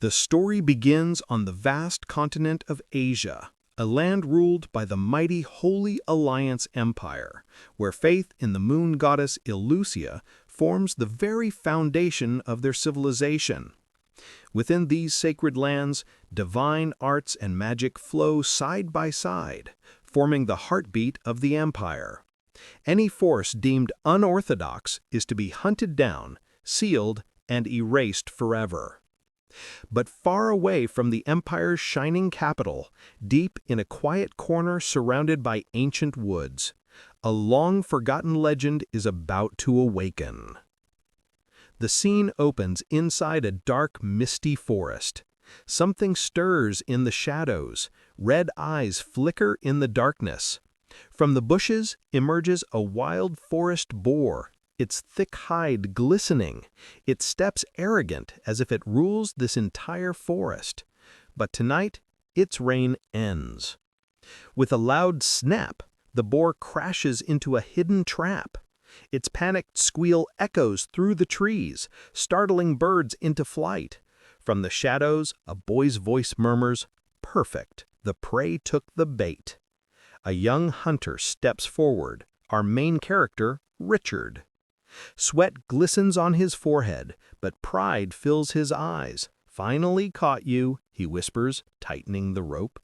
The story begins on the vast continent of Asia, a land ruled by the mighty Holy Alliance Empire, where faith in the Moon Goddess Illucia forms the very foundation of their civilization. Within these sacred lands, divine arts and magic flow side by side, forming the heartbeat of the empire. Any force deemed unorthodox is to be hunted down, sealed, and erased forever. But far away from the empire's shining capital, deep in a quiet corner surrounded by ancient woods, a long-forgotten legend is about to awaken. The scene opens inside a dark, misty forest. Something stirs in the shadows, red eyes flicker in the darkness. From the bushes emerges a wild forest boar, its thick hide glistening, its steps arrogant as if it rules this entire forest. But tonight, its reign ends. With a loud snap, the boar crashes into a hidden trap. Its panicked squeal echoes through the trees, startling birds into flight. From the shadows, a boy's voice murmurs, "Perfect, the prey took the bait." A young hunter steps forward, our main character, Richard. Sweat glistens on his forehead, but pride fills his eyes. "Finally caught you," he whispers, tightening the rope.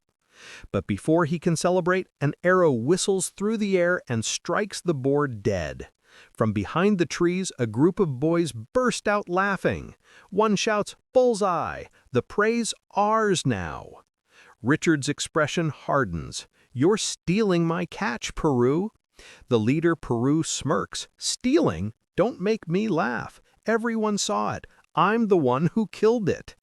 But before he can celebrate, an arrow whistles through the air and strikes the boar dead. From behind the trees, a group of boys burst out laughing. One shouts, "Bullseye! The prey's ours now!" Richard's expression hardens. "You're stealing my catch, Peru." The leader, Peru, smirks. "Stealing? Don't make me laugh. Everyone saw it. I'm the one who killed it."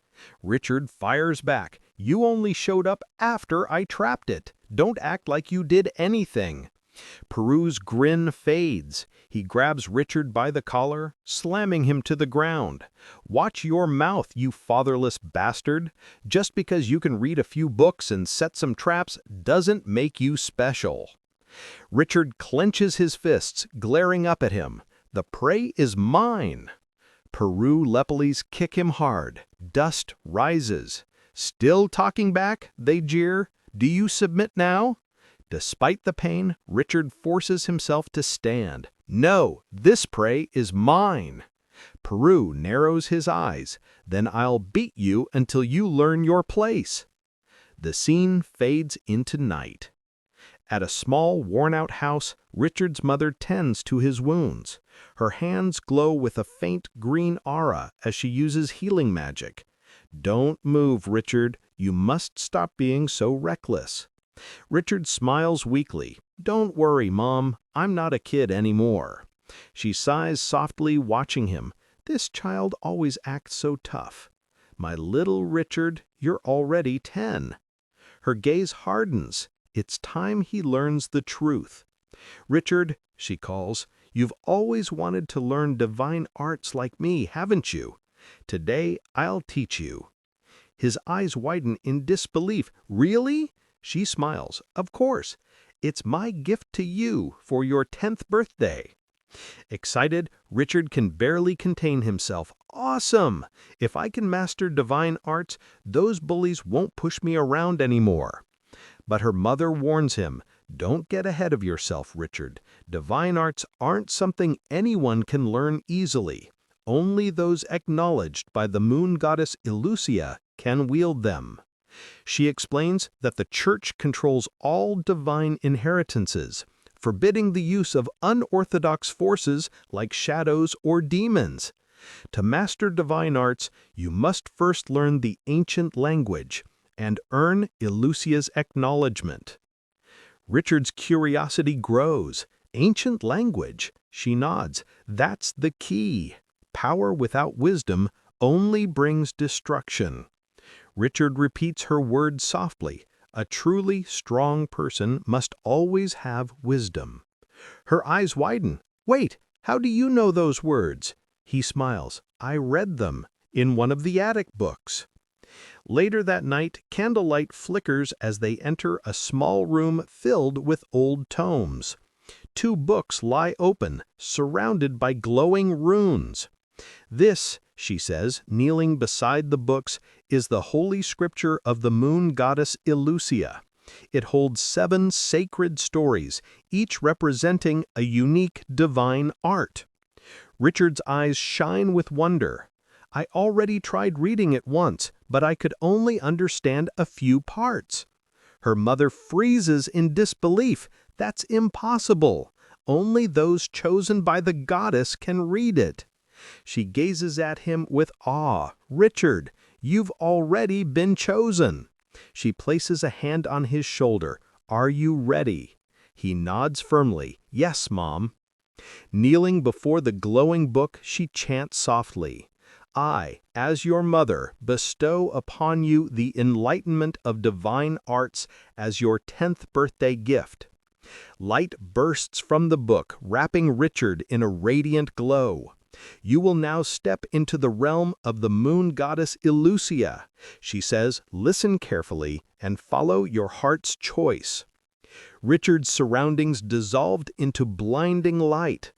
Richard fires back. "You only showed up after I trapped it. Don't act like you did anything." Peru's grin fades. He grabs Richard by the collar, slamming him to the ground. "Watch your mouth, you fatherless bastard. Just because you can read a few books and set some traps doesn't make you special." Richard clenches his fists, glaring up at him. "The prey is mine." Peru Lepolis kick him hard. Dust rises. "Still talking back?" they jeer. "Do you submit now?" Despite the pain, Richard forces himself to stand. "No, this prey is mine." Peru narrows his eyes. "Then I'll beat you until you learn your place." The scene fades into night. At a small, worn-out house, Richard's mother tends to his wounds. Her hands glow with a faint green aura as she uses healing magic. "Don't move, Richard. You must stop being so reckless." Richard smiles weakly. "Don't worry, Mom. I'm not a kid anymore." She sighs softly, watching him. "This child always acts so tough." "My little Richard, you're already 10. Her gaze hardens. It's time he learns the truth. "Richard," she calls, "you've always wanted to learn divine arts like me, haven't you? Today I'll teach you." His eyes widen in disbelief. "Really?" She smiles. "Of course. It's my gift to you for your 10th birthday." Excited, Richard can barely contain himself. "Awesome! If I can master divine arts, those bullies won't push me around anymore." But her mother warns him, "Don't get ahead of yourself, Richard. Divine arts aren't something anyone can learn easily. Only those acknowledged by the Moon Goddess Illucia can wield them." She explains that the Church controls all divine inheritances, forbidding the use of unorthodox forces like shadows or demons. To master divine arts, you must first learn the ancient language and earn Illucia's acknowledgement. Richard's curiosity grows. "Ancient language?" She nods. "That's the key. Power without wisdom only brings destruction." Richard repeats her words softly. "A truly strong person must always have wisdom." Her eyes widen. "Wait, how do you know those words?" He smiles. "I read them in one of the attic books." Later that night, candlelight flickers as they enter a small room filled with old tomes. 2 books lie open, surrounded by glowing runes. "This," she says, kneeling beside the books, is the holy scripture of the Moon Goddess Illucia. It holds 7 sacred stories, each representing a unique divine art. Richard's eyes shine with wonder. I already tried reading it once, but I could only understand a few parts. Her mother freezes in disbelief. That's impossible. Only those chosen by the goddess can read it. She gazes at him with awe. Richard, you've already been chosen. She places a hand on his shoulder. Are you ready? He nods firmly. Yes, Mom. Kneeling before the glowing book, she chants softly. I, as your mother, bestow upon you the enlightenment of divine arts as your 10th birthday gift. Light bursts from the book, wrapping Richard in a radiant glow. You will now step into the realm of the Moon Goddess Illucia. She says, listen carefully and follow your heart's choice. Richard's surroundings dissolved into blinding light.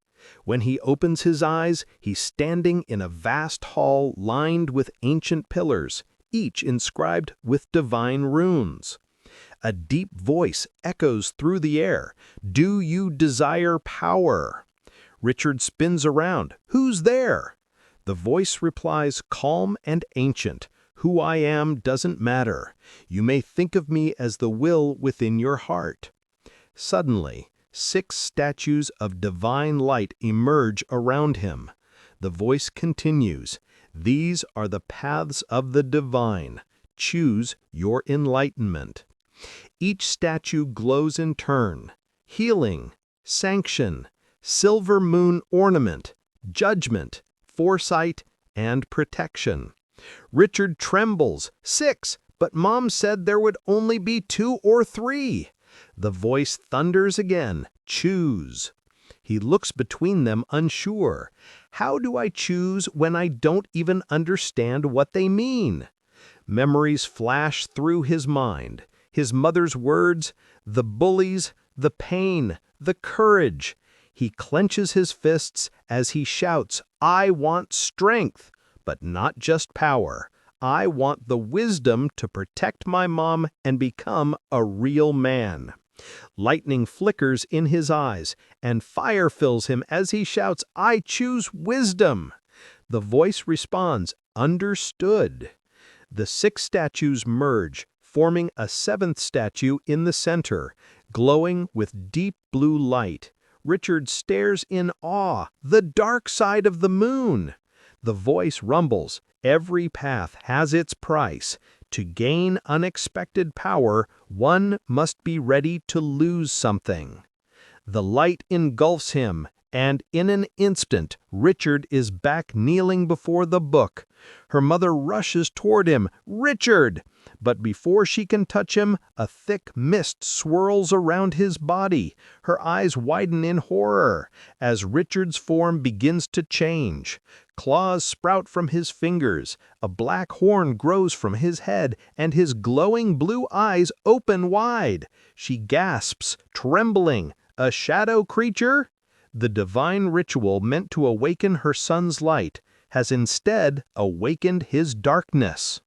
When he opens his eyes, he's standing in a vast hall lined with ancient pillars, each inscribed with divine runes. A deep voice echoes through the air. Do you desire power? Richard spins around. Who's there? The voice replies, calm and ancient. Who I am doesn't matter. You may think of me as the will within your heart. Suddenly, 6 statues of divine light emerge around him. The voice continues, these are the paths of the divine. Choose your enlightenment. Each statue glows in turn. Healing, sanction, silver moon ornament, judgment, foresight, and protection. Richard trembles. 6, but Mom said there would only be 2 or 3. The voice thunders again, choose. He looks between them unsure. How do I choose when I don't even understand what they mean? Memories flash through his mind. His mother's words, the bullies, the pain, the courage. He clenches his fists as he shouts, I want strength, but not just power. I want the wisdom to protect my mom and become a real man. Lightning flickers in his eyes, and fire fills him as he shouts, I choose wisdom. The voice responds, understood. The 6 statues merge, forming a 7th statue in the center, glowing with deep blue light. Richard stares in awe, the dark side of the moon. The voice rumbles, every path has its price. To gain unexpected power, one must be ready to lose something. The light engulfs him, and in an instant, Richard is back kneeling before the book. Her mother rushes toward him, Richard! But before she can touch him, a thick mist swirls around his body. Her eyes widen in horror as Richard's form begins to change. Claws sprout from his fingers, a black horn grows from his head, and his glowing blue eyes open wide. She gasps, trembling, a shadow creature? The divine ritual meant to awaken her son's light has instead awakened his darkness.